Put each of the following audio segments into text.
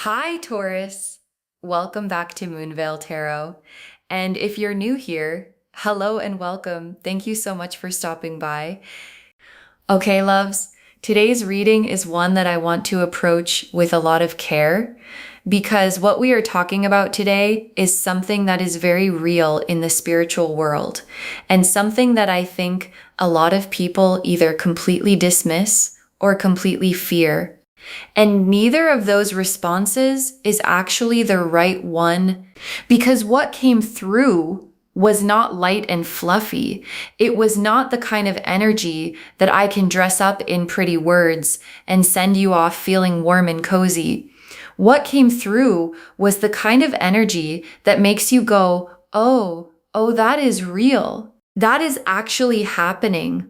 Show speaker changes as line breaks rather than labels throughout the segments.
Hi, Taurus. Welcome back to Moonveil Tarot. And if you're new here, hello and welcome. Thank you so much for stopping by. Okay, loves, today's reading is one that I want to approach with a lot of care because what we are talking about today is something that is very real in the spiritual world and something that I think a lot of people either completely dismiss or completely fear. And neither of those responses is actually the right one because what came through was not light and fluffy. It was not the kind of energy that I can dress up in pretty words and send you off feeling warm and cozy. What came through was the kind of energy that makes you go, oh, that is real. That is actually happening.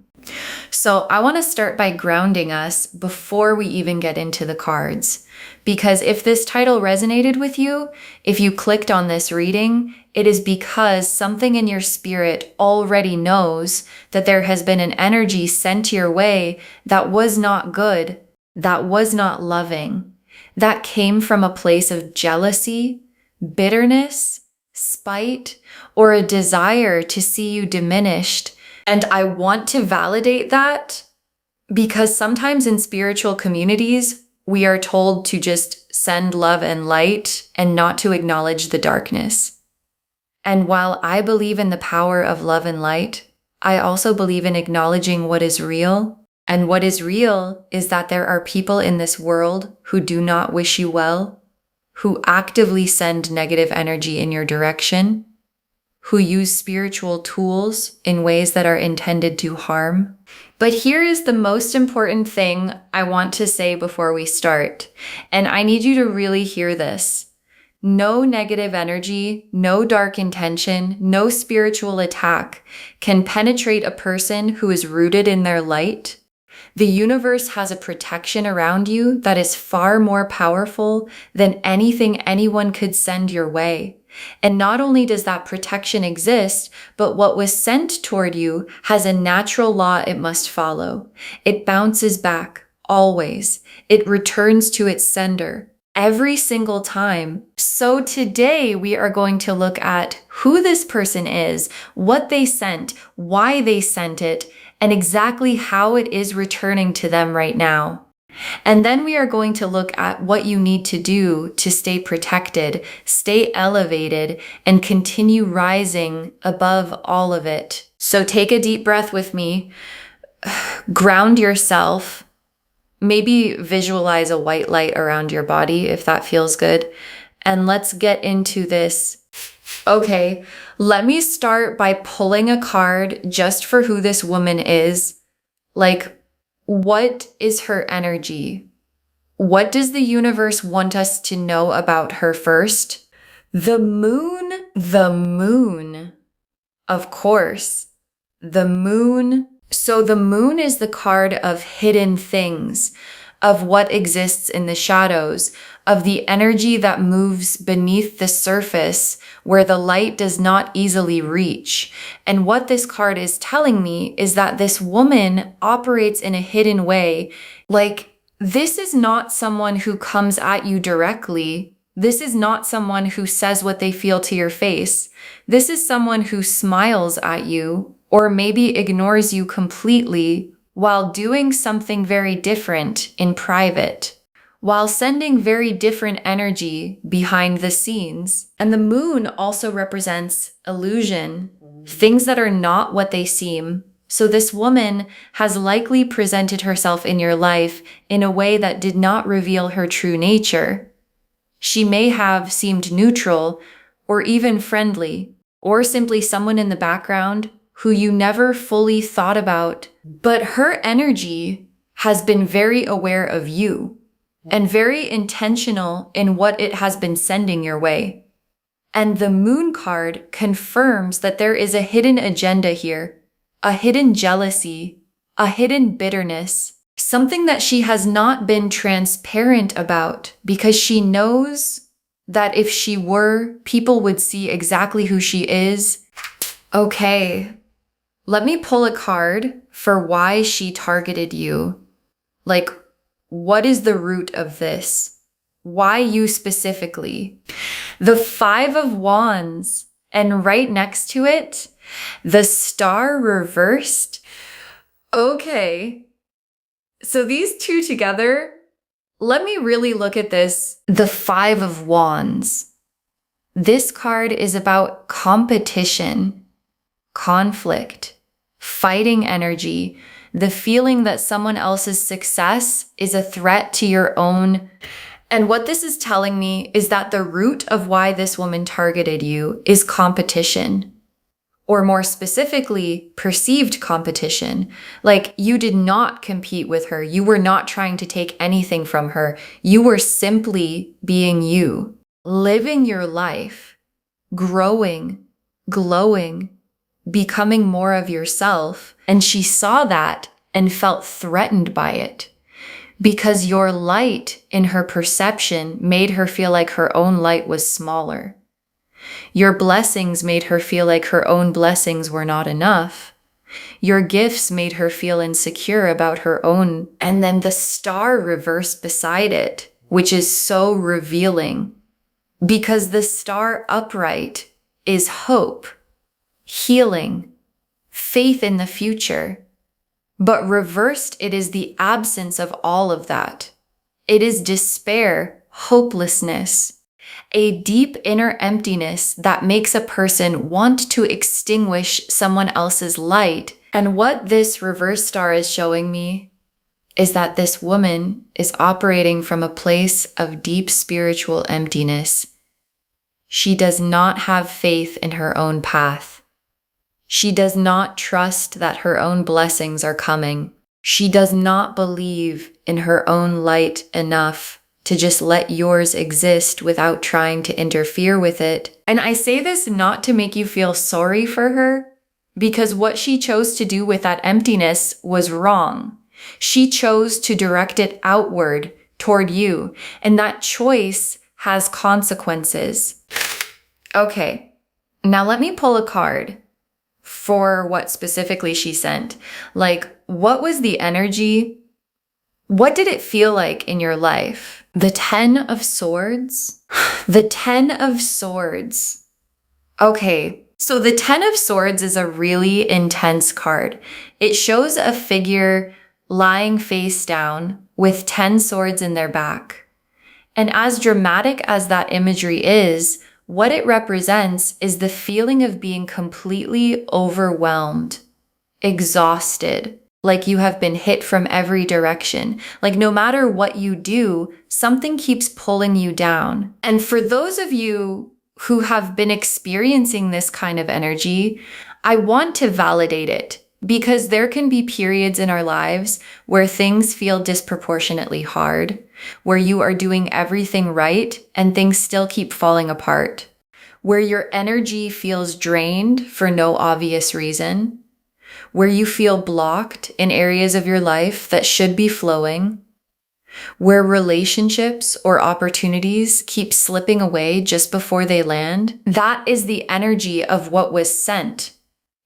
So I want to start by grounding us before we even get into the cards. Because if this title resonated with you, if you clicked on this reading, it is because something in your spirit already knows that there has been an energy sent your way that was not good, that was not loving, that came from a place of jealousy, bitterness, spite, or a desire to see you diminished. And I want to validate that because sometimes in spiritual communities, we are told to just send love and light and not to acknowledge the darkness. And while I believe in the power of love and light, I also believe in acknowledging what is real. And what is real is that there are people in this world who do not wish you well, who actively send negative energy in your direction, who use spiritual tools in ways that are intended to harm. But here is the most important thing I want to say before we start, and I need you to really hear this. No negative energy, no dark intention, no spiritual attack can penetrate a person who is rooted in their light. The universe has a protection around you that is far more powerful than anything anyone could send your way. And not only does that protection exist, but what was sent toward you has a natural law it must follow. It bounces back, always. It returns to its sender every single time. So today we are going to look at who this person is, what they sent, why they sent it, and exactly how it is returning to them right now. And then we are going to look at what you need to do to stay protected, stay elevated, and continue rising above all of it. So take a deep breath with me, ground yourself, maybe visualize a white light around your body if that feels good, and let's get into this. Okay, let me start by pulling a card just for who this woman is. What is her energy? What does the universe want us to know about her first? The moon. Of course, the moon. So the moon is the card of hidden things, of what exists in the shadows, of the energy that moves beneath the surface where the light does not easily reach. And what this card is telling me is that this woman operates in a hidden way. This is not someone who comes at you directly. This is not someone who says what they feel to your face. This is someone who smiles at you or maybe ignores you completely while doing something very different in private, while sending very different energy behind the scenes. And the moon also represents illusion, things that are not what they seem. So this woman has likely presented herself in your life in a way that did not reveal her true nature. She may have seemed neutral or even friendly, or simply someone in the background who you never fully thought about, but her energy has been very aware of you and very intentional in what it has been sending your way. And the moon card confirms that there is a hidden agenda here, a hidden jealousy, a hidden bitterness, something that she has not been transparent about because she knows that if she were, people would see exactly who she is. Okay. Let me pull a card for why she targeted you. What is the root of this? Why you specifically? The Five of Wands, and right next to it, the Star reversed. Okay, so these two together, let me really look at this. The Five of Wands. This card is about competition, conflict, fighting energy, the feeling that someone else's success is a threat to your own. And what this is telling me is that the root of why this woman targeted you is competition, or more specifically, perceived competition. Like, you did not compete with her. You were not trying to take anything from her. You were simply being you, living your life, growing, glowing, becoming more of yourself. And she saw that and felt threatened by it, because your light in her perception made her feel like her own light was smaller. Your blessings made her feel like her own blessings were not enough. Your gifts made her feel insecure about her own. And then the Star reversed beside it, which is so revealing, because the Star upright is hope, healing, faith in the future. But reversed, it is the absence of all of that. It is despair, hopelessness, a deep inner emptiness that makes a person want to extinguish someone else's light. And what this reverse star is showing me is that this woman is operating from a place of deep spiritual emptiness. She does not have faith in her own path. She does not trust that her own blessings are coming. She does not believe in her own light enough to just let yours exist without trying to interfere with it. And I say this not to make you feel sorry for her, because what she chose to do with that emptiness was wrong. She chose to direct it outward toward you, and that choice has consequences. Okay, now let me pull a card for what specifically she sent. Like, what was the energy? What did it feel like in your life? The Ten of Swords? The Ten of Swords. Okay, so the Ten of Swords is a really intense card. It shows a figure lying face down with 10 swords in their back. And as dramatic as that imagery is, what it represents is the feeling of being completely overwhelmed, exhausted, like you have been hit from every direction. Like no matter what you do, something keeps pulling you down. And for those of you who have been experiencing this kind of energy, I want to validate it, because there can be periods in our lives where things feel disproportionately hard, where you are doing everything right and things still keep falling apart, where your energy feels drained for no obvious reason, where you feel blocked in areas of your life that should be flowing, where relationships or opportunities keep slipping away just before they land. That is the energy of what was sent.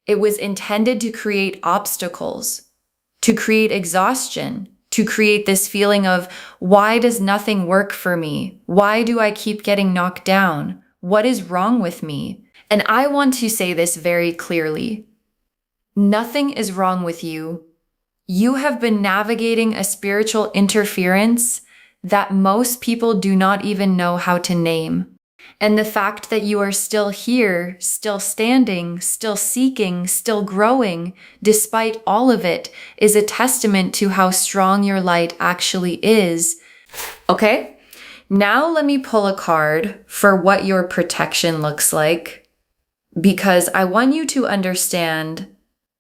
It was intended to create obstacles, to create exhaustion, to create this feeling of, why does nothing work for me? Why do I keep getting knocked down? What is wrong with me? And I want to say this very clearly. Nothing is wrong with you. You have been navigating a spiritual interference that most people do not even know how to name. And the fact that you are still here, still standing, still seeking, still growing, despite all of it, is a testament to how strong your light actually is. Okay, now let me pull a card for what your protection looks like, because I want you to understand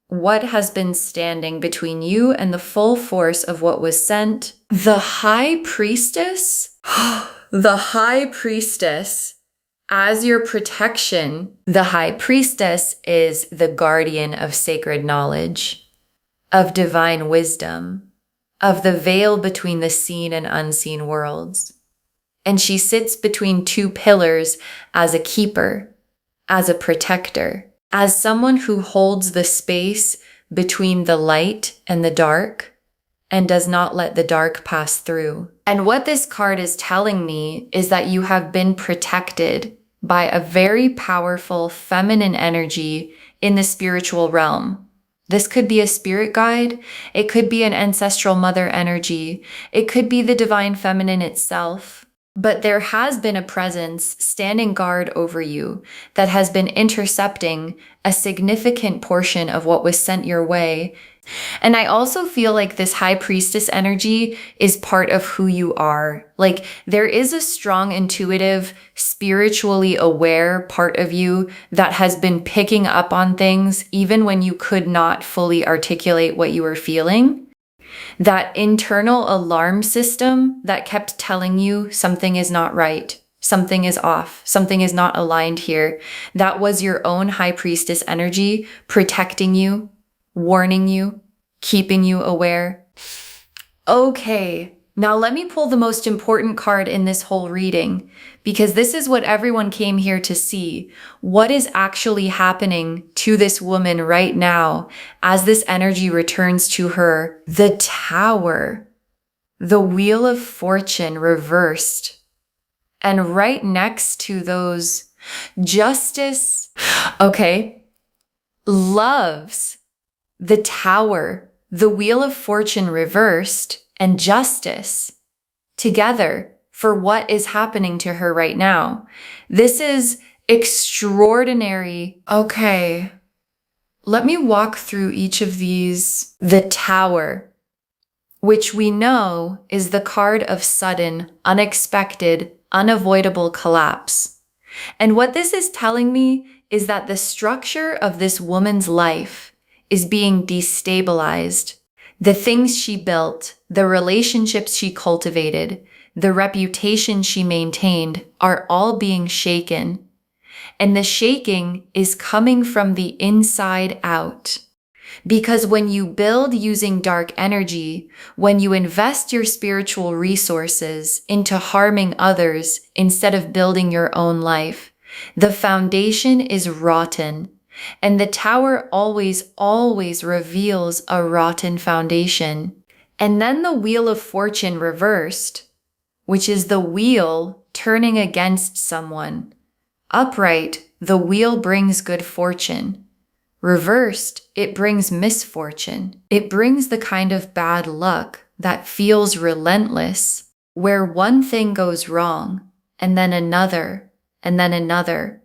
what has been standing between you and the full force of what was sent. The High Priestess? The High Priestess. As your protection, the High Priestess is the guardian of sacred knowledge, of divine wisdom, of the veil between the seen and unseen worlds. And she sits between two pillars as a keeper, as a protector, as someone who holds the space between the light and the dark, and does not let the dark pass through. And what this card is telling me is that you have been protected by a very powerful feminine energy in the spiritual realm. This could be a spirit guide. It could be an ancestral mother energy. It could be the divine feminine itself. But there has been a presence standing guard over you that has been intercepting a significant portion of what was sent your way. And I also feel like this high priestess energy is part of who you are. Like there is a strong, intuitive, spiritually aware part of you that has been picking up on things even when you could not fully articulate what you were feeling. That internal alarm system that kept telling you something is not right, something is off, something is not aligned here. That was your own high priestess energy protecting you, warning you, keeping you aware. Okay, now let me pull the most important card in this whole reading, because this is what everyone came here to see. What is actually happening to this woman right now as this energy returns to her? The Tower, the Wheel of Fortune reversed. And right next to those, Justice, okay, loves, the Tower, the Wheel of Fortune reversed, and Justice together for what is happening to her right now. This is extraordinary. Okay, let me walk through each of these. The Tower, which we know is the card of sudden, unexpected, unavoidable collapse. And what this is telling me is that the structure of this woman's life is being destabilized. The things she built, the relationships she cultivated, the reputation she maintained are all being shaken. And the shaking is coming from the inside out. Because when you build using dark energy, when you invest your spiritual resources into harming others instead of building your own life, the foundation is rotten. And the Tower always, always reveals a rotten foundation. And then the Wheel of Fortune reversed, which is the wheel turning against someone. Upright, the wheel brings good fortune. Reversed, it brings misfortune. It brings the kind of bad luck that feels relentless, where one thing goes wrong, and then another, and then another.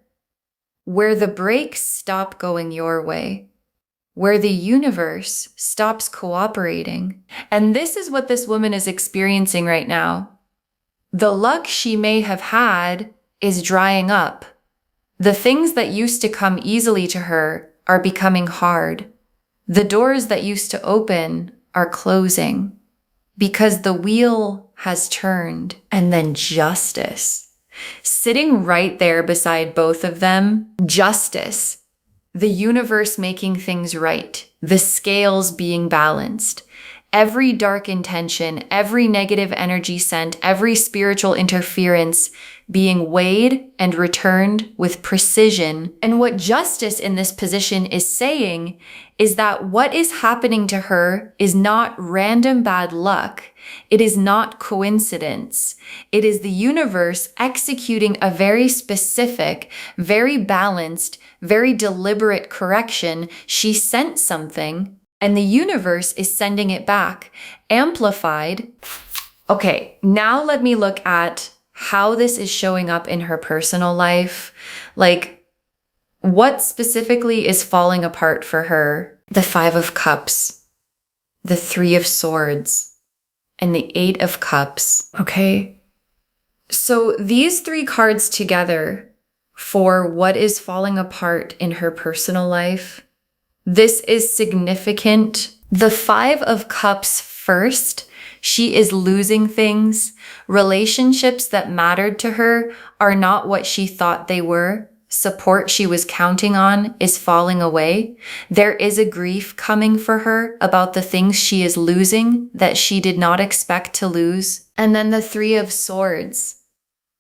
Where the brakes stop going your way, where the universe stops cooperating. And this is what this woman is experiencing right now. The luck she may have had is drying up. The things that used to come easily to her are becoming hard. The doors that used to open are closing because the wheel has turned. And then Justice. Sitting right there beside both of them, Justice, the universe making things right, the scales being balanced, every dark intention, every negative energy sent, every spiritual interference being weighed and returned with precision. And what Justice in this position is saying is that what is happening to her is not random bad luck. It is not coincidence. It is the universe executing a very specific, very balanced, very deliberate correction. She sent something, and the universe is sending it back, amplified. Okay, now let me look at how this is showing up in her personal life. Like, what specifically is falling apart for her? The Five of Cups, the Three of Swords, and the Eight of Cups. Okay, so these three cards together for what is falling apart in her personal life, this is significant. The Five of Cups first, she is losing things. Relationships that mattered to her are not what she thought they were. Support she was counting on is falling away. There is a grief coming for her about the things she is losing that she did not expect to lose. And then the Three of Swords.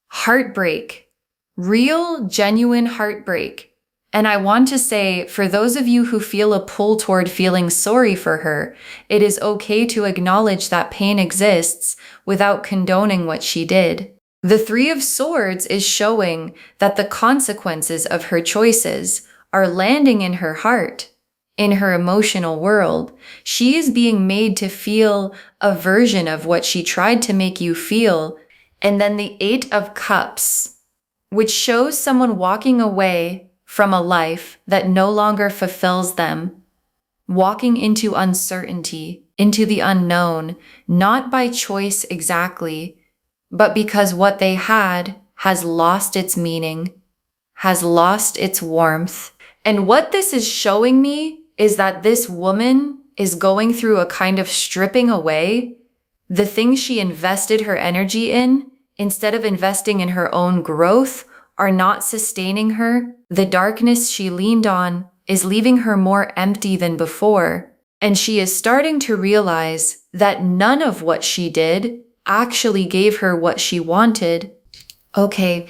Heartbreak. Real, genuine heartbreak. And I want to say, for those of you who feel a pull toward feeling sorry for her, it is okay to acknowledge that pain exists without condoning what she did. The Three of Swords is showing that the consequences of her choices are landing in her heart, in her emotional world. She is being made to feel a version of what she tried to make you feel. And then the Eight of Cups, which shows someone walking away from a life that no longer fulfills them, walking into uncertainty, into the unknown, not by choice exactly, but because what they had has lost its meaning, has lost its warmth. And what this is showing me is that this woman is going through a kind of stripping away. The things she invested her energy in, instead of investing in her own growth, are not sustaining her. The darkness she leaned on is leaving her more empty than before. And she is starting to realize that none of what she did actually gave her what she wanted. Okay,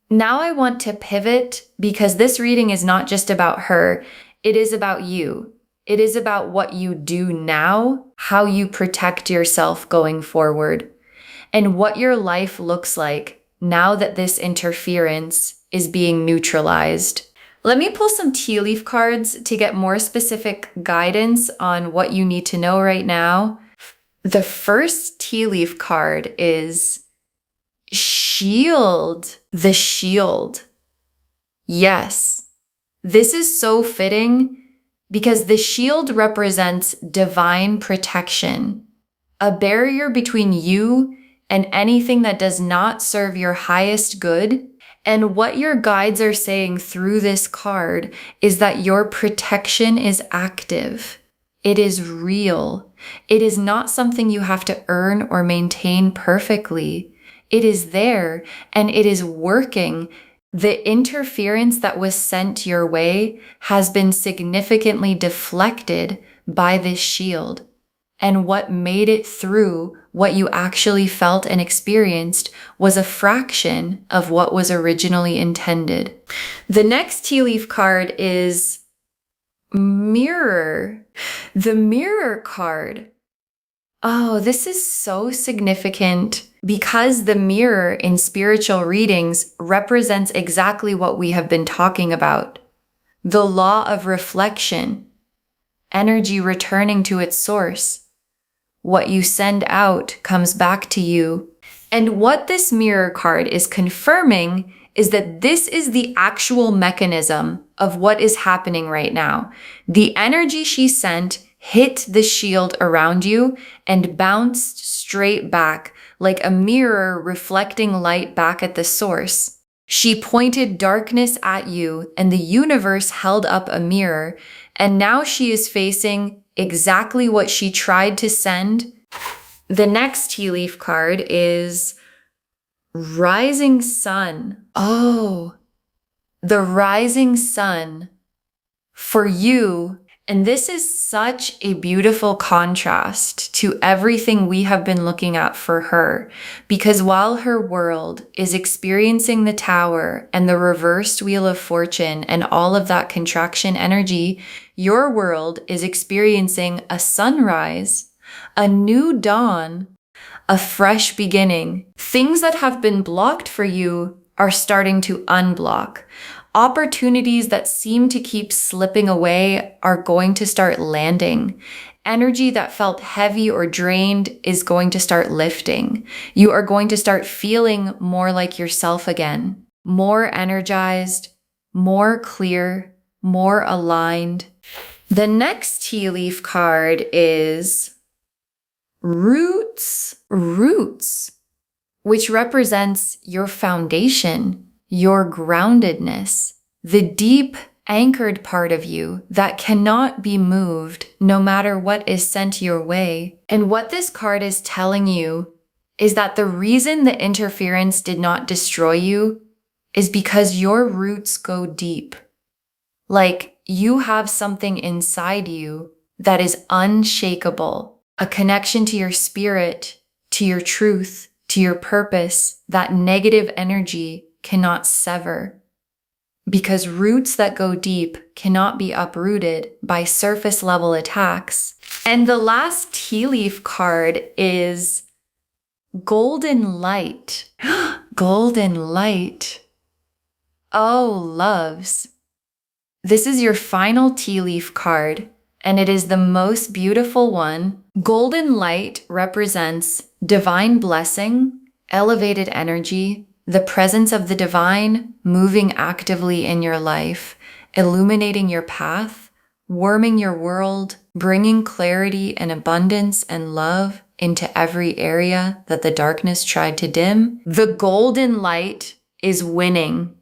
now I want to pivot because this reading is not just about her. It is about you. It is about what you do now, how you protect yourself going forward, and what your life looks like now that this interference is being neutralized. Let me pull some tea leaf cards to get more specific guidance on what you need to know right now. The first tea leaf card is Shield. The Shield. Yes, this is so fitting because the shield represents divine protection, a barrier between you and anything that does not serve your highest good. And what your guides are saying through this card is that your protection is active. It is real. It is not something you have to earn or maintain perfectly. It is there and it is working. The interference that was sent your way has been significantly deflected by this shield. And what made it through, what you actually felt and experienced, was a fraction of what was originally intended. The next tea leaf card is Mirror. The Mirror card. Oh, this is so significant because the mirror in spiritual readings represents exactly what we have been talking about. The law of reflection, energy returning to its source. What you send out comes back to you. And what this mirror card is confirming is that this is the actual mechanism of what is happening right now. The energy she sent hit the shield around you and bounced straight back like a mirror reflecting light back at the source. She pointed darkness at you and the universe held up a mirror, and now she is facing exactly what she tried to send. The next tea leaf card is Rising Sun. Oh, the rising sun for you. And this is such a beautiful contrast to everything we have been looking at for her, because while her world is experiencing the Tower and the reversed Wheel of Fortune and all of that contraction energy, your world is experiencing a sunrise, a new dawn, a fresh beginning. Things that have been blocked for you are starting to unblock. Opportunities that seem to keep slipping away are going to start landing. Energy that felt heavy or drained is going to start lifting. You are going to start feeling more like yourself again, more energized, more clear, more aligned. The next tea leaf card is Roots. Roots, which represents your foundation, your groundedness, the deep anchored part of you that cannot be moved no matter what is sent your way. And what this card is telling you is that the reason the interference did not destroy you is because your roots go deep. Like you have something inside you that is unshakable, a connection to your spirit, to your truth, to your purpose that negative energy cannot sever. because roots that go deep cannot be uprooted by surface level attacks. And the last tea leaf card is Golden Light. Golden Light. Oh, loves. This is your final tea leaf card, and it is the most beautiful one. Golden Light represents divine blessing, elevated energy, the presence of the divine moving actively in your life, illuminating your path, warming your world, bringing clarity and abundance and love into every area that the darkness tried to dim. The golden light is winning.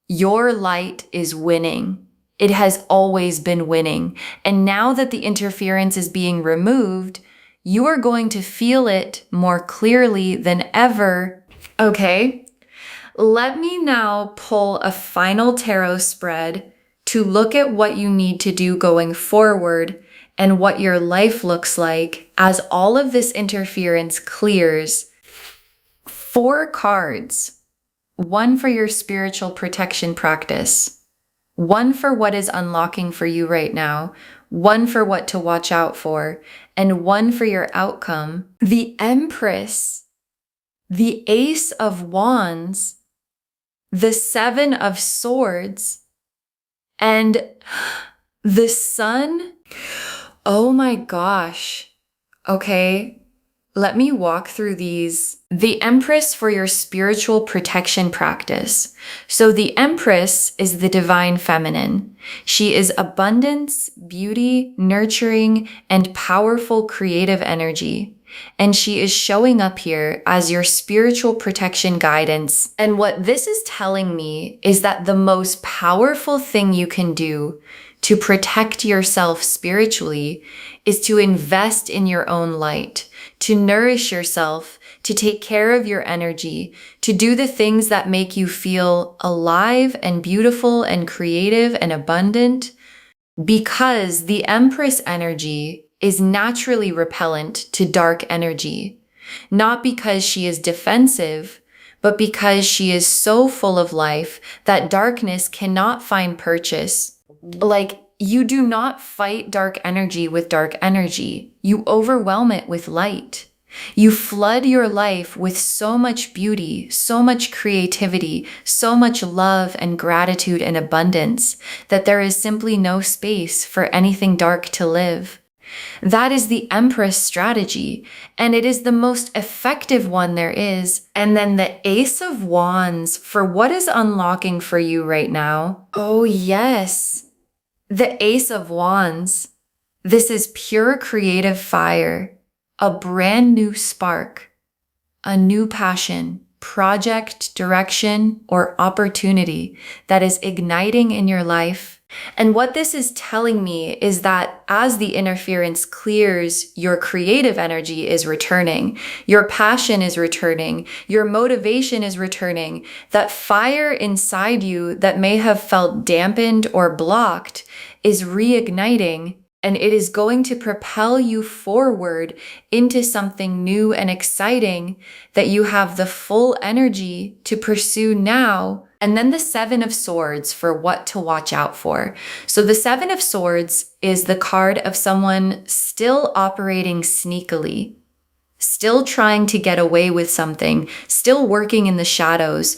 Your light is winning. It has always been winning. And now that the interference is being removed, you are going to feel it more clearly than ever. Okay, let me now pull a final tarot spread to look at what you need to do going forward and what your life looks like as all of this interference clears. 4 cards. 1 for your spiritual protection practice, 1 for what is unlocking for you right now, 1 for what to watch out for, and 1 for your outcome. The Empress, the Ace of Wands, the 7 of Swords, and the Sun. Oh my gosh. Okay. Let me walk through these. The Empress for your spiritual protection practice. So the Empress is the divine feminine. She is abundance, beauty, nurturing, and powerful creative energy. And she is showing up here as your spiritual protection guidance. And what this is telling me is that the most powerful thing you can do to protect yourself spiritually is to invest in your own light, to nourish yourself, to take care of your energy, to do the things that make you feel alive and beautiful and creative and abundant, because the Empress energy is naturally repellent to dark energy, not because she is defensive, but because she is so full of life that darkness cannot find purchase. Like, you do not fight dark energy with dark energy. You overwhelm it with light. You flood your life with so much beauty, so much creativity, so much love and gratitude and abundance that there is simply no space for anything dark to live. That is the Empress strategy, and it is the most effective one there is. And then the Ace of Wands for what is unlocking for you right now. Oh yes. The Ace of Wands. This is pure creative fire, a brand new spark, a new passion, project, direction, or opportunity that is igniting in your life. And what this is telling me is that as the interference clears, your creative energy is returning, your passion is returning, your motivation is returning. That fire inside you that may have felt dampened or blocked is reigniting, and it is going to propel you forward into something new and exciting that you have the full energy to pursue now. And then the 7 of Swords for what to watch out for. So the 7 of Swords is the card of someone still operating sneakily, still trying to get away with something, still working in the shadows.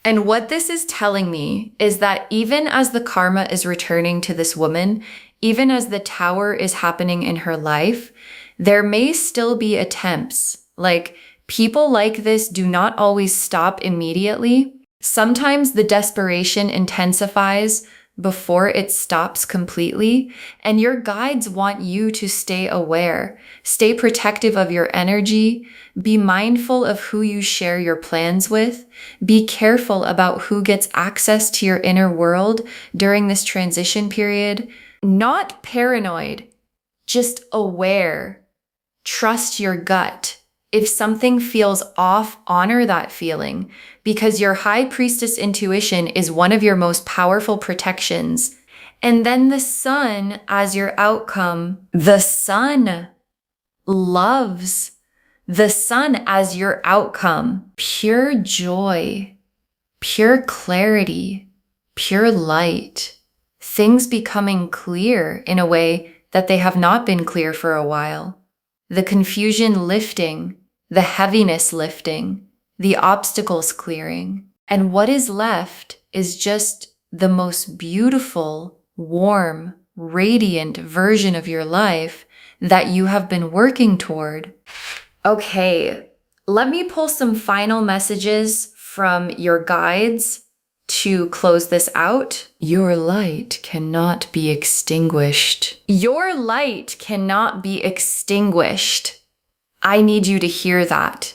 And what this is telling me is that even as the karma is returning to this woman, even as the tower is happening in her life, there may still be attempts. Like, people like this do not always stop immediately. Sometimes the desperation intensifies before it stops completely, and your guides want you to stay aware, stay protective of your energy, be mindful of who you share your plans with, be careful about who gets access to your inner world during this transition period. Not paranoid, just aware. Trust your gut. If something feels off, honor that feeling, because your high priestess intuition is one of your most powerful protections. And then the Sun as your outcome. The Sun loves. The Sun as your outcome. Pure joy, pure clarity, pure light, things becoming clear in a way that they have not been clear for a while. The confusion lifting, the heaviness lifting, the obstacles clearing. And what is left is just the most beautiful, warm, radiant version of your life that you have been working toward. Okay, let me pull some final messages from your guides to close this out. Your light cannot be extinguished. Your light cannot be extinguished. I need you to hear that.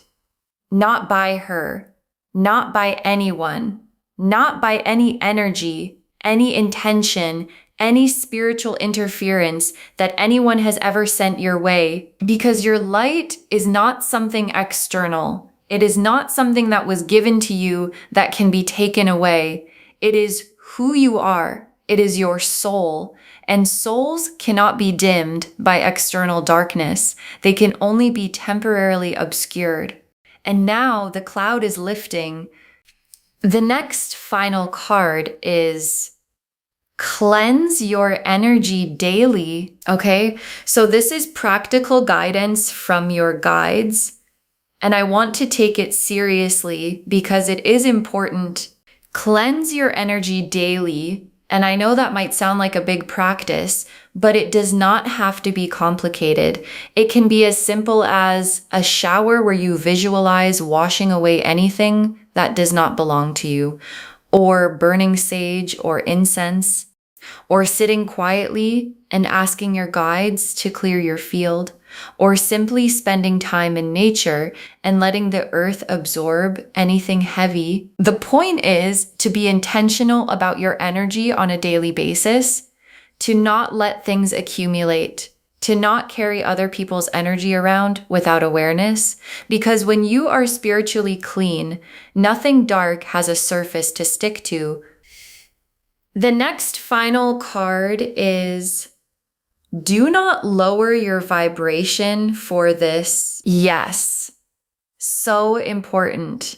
Not by her, not by anyone, not by any energy, any intention, any spiritual interference that anyone has ever sent your way, because your light is not something external. It is not something that was given to you that can be taken away. It is who you are. It is your soul. And souls cannot be dimmed by external darkness. They can only be temporarily obscured. And now the cloud is lifting. The next final card is cleanse your energy daily. Okay, so this is practical guidance from your guides. And I want to take it seriously because it is important. Cleanse your energy daily. And I know that might sound like a big practice, but it does not have to be complicated. It can be as simple as a shower where you visualize washing away anything that does not belong to you, or burning sage or incense, or sitting quietly and asking your guides to clear your field, or simply spending time in nature and letting the earth absorb anything heavy. The point is to be intentional about your energy on a daily basis, to not let things accumulate, to not carry other people's energy around without awareness, because when you are spiritually clean, nothing dark has a surface to stick to. The next final card is do not lower your vibration for this. Yes, so important.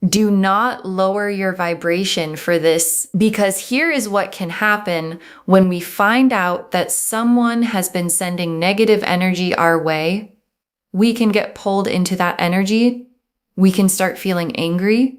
Do not lower your vibration for this, because here is what can happen when we find out that someone has been sending negative energy our way. We can get pulled into that energy. We can start feeling angry.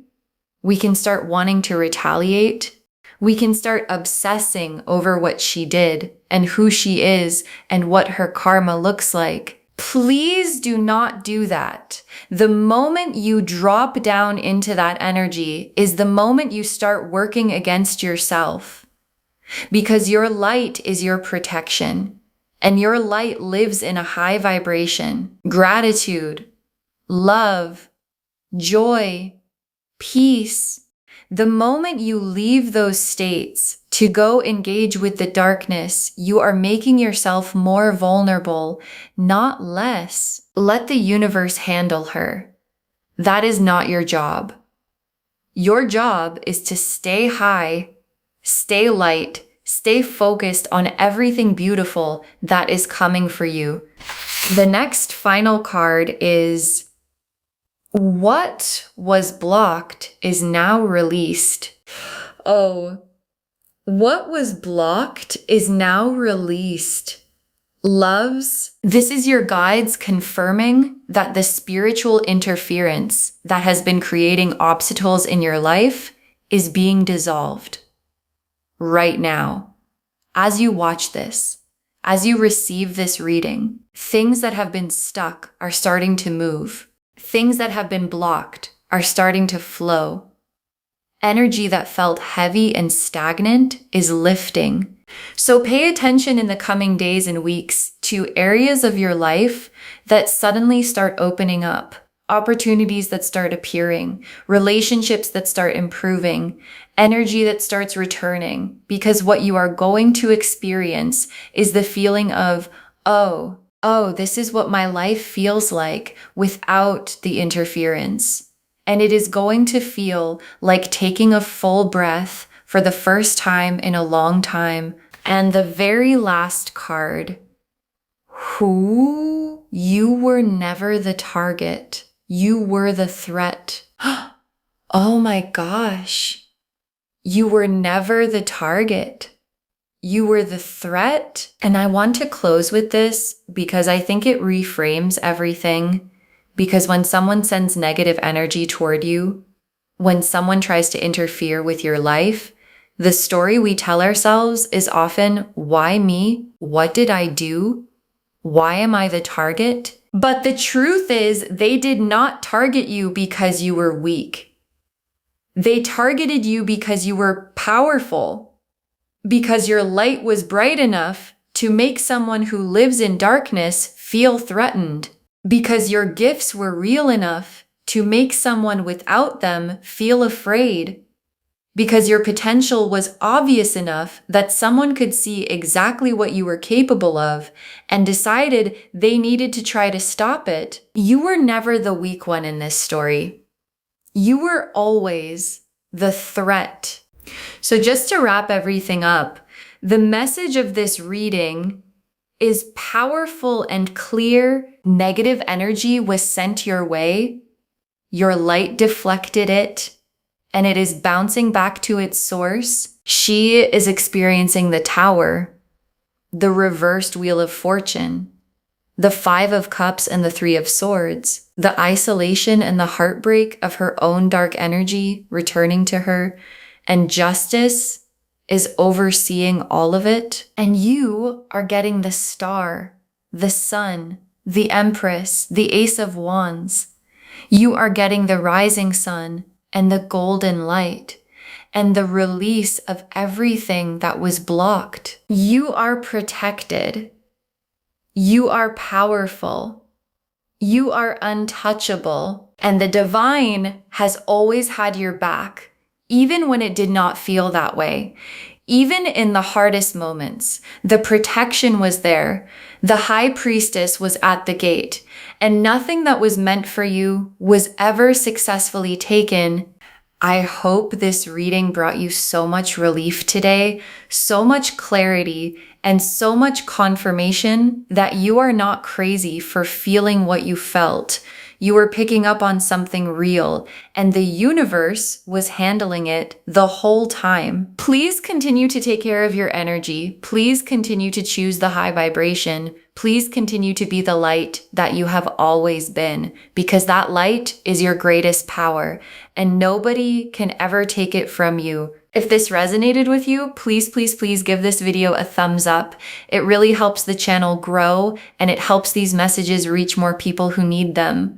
We can start wanting to retaliate. We can start obsessing over what she did and who she is and what her karma looks like. Please do not do that. The moment you drop down into that energy is the moment you start working against yourself, because your light is your protection and your light lives in a high vibration. Gratitude, love, joy, peace. The moment you leave those states to go engage with the darkness, you are making yourself more vulnerable, not less. Let the universe handle her. That is not your job. Your job is to stay high, stay light, stay focused on everything beautiful that is coming for you. The next final card is what was blocked is now released. Oh, what was blocked is now released. Loves, this is your guides confirming that the spiritual interference that has been creating obstacles in your life is being dissolved right now. As you watch this, as you receive this reading, things that have been stuck are starting to move. Things that have been blocked are starting to flow. Energy that felt heavy and stagnant is lifting. So pay attention in the coming days and weeks to areas of your life that suddenly start opening up, opportunities that start appearing, relationships that start improving, energy that starts returning, because what you are going to experience is the feeling of, oh, this is what my life feels like without the interference. And it is going to feel like taking a full breath for the first time in a long time. And the very last card, who? You were never the target. You were the threat. Oh my gosh. You were never the target. You were the threat. And I want to close with this because I think it reframes everything. Because when someone sends negative energy toward you, when someone tries to interfere with your life, the story we tell ourselves is often, why me? What did I do? Why am I the target? But the truth is, they did not target you because you were weak. They targeted you because you were powerful, because your light was bright enough to make someone who lives in darkness feel threatened, because your gifts were real enough to make someone without them feel afraid, because your potential was obvious enough that someone could see exactly what you were capable of and decided they needed to try to stop it. You were never the weak one in this story. You were always the threat. So just to wrap everything up, the message of this reading is powerful and clear. Negative energy was sent your way. Your light deflected it, and it is bouncing back to its source. She is experiencing the Tower, the reversed Wheel of Fortune, the Five of Cups and the Three of Swords, the isolation and the heartbreak of her own dark energy returning to her, and justice is overseeing all of it. And you are getting the Star, the Sun, the Empress, the Ace of Wands. You are getting the rising sun and the golden light and the release of everything that was blocked. You are protected. You are powerful. You are untouchable. And the divine has always had your back, even when it did not feel that way. Even in the hardest moments, the protection was there. The high priestess was at the gate, and nothing that was meant for you was ever successfully taken. I hope this reading brought you so much relief today, so much clarity, and so much confirmation that you are not crazy for feeling what you felt. You were picking up on something real, and the universe was handling it the whole time. Please continue to take care of your energy. Please continue to choose the high vibration. Please continue to be the light that you have always been, because that light is your greatest power, and nobody can ever take it from you. If this resonated with you, please, please, please give this video a thumbs up. It really helps the channel grow, and it helps these messages reach more people who need them.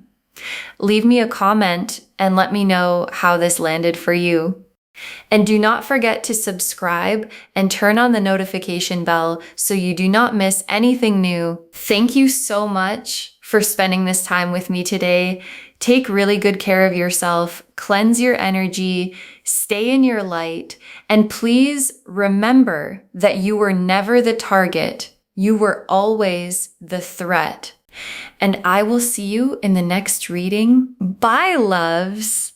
Leave me a comment and let me know how this landed for you. And do not forget to subscribe and turn on the notification bell so you do not miss anything new. Thank you so much for spending this time with me today. Take really good care of yourself, cleanse your energy, stay in your light, and please remember that you were never the target. You were always the threat. And I will see you in the next reading. Bye, loves.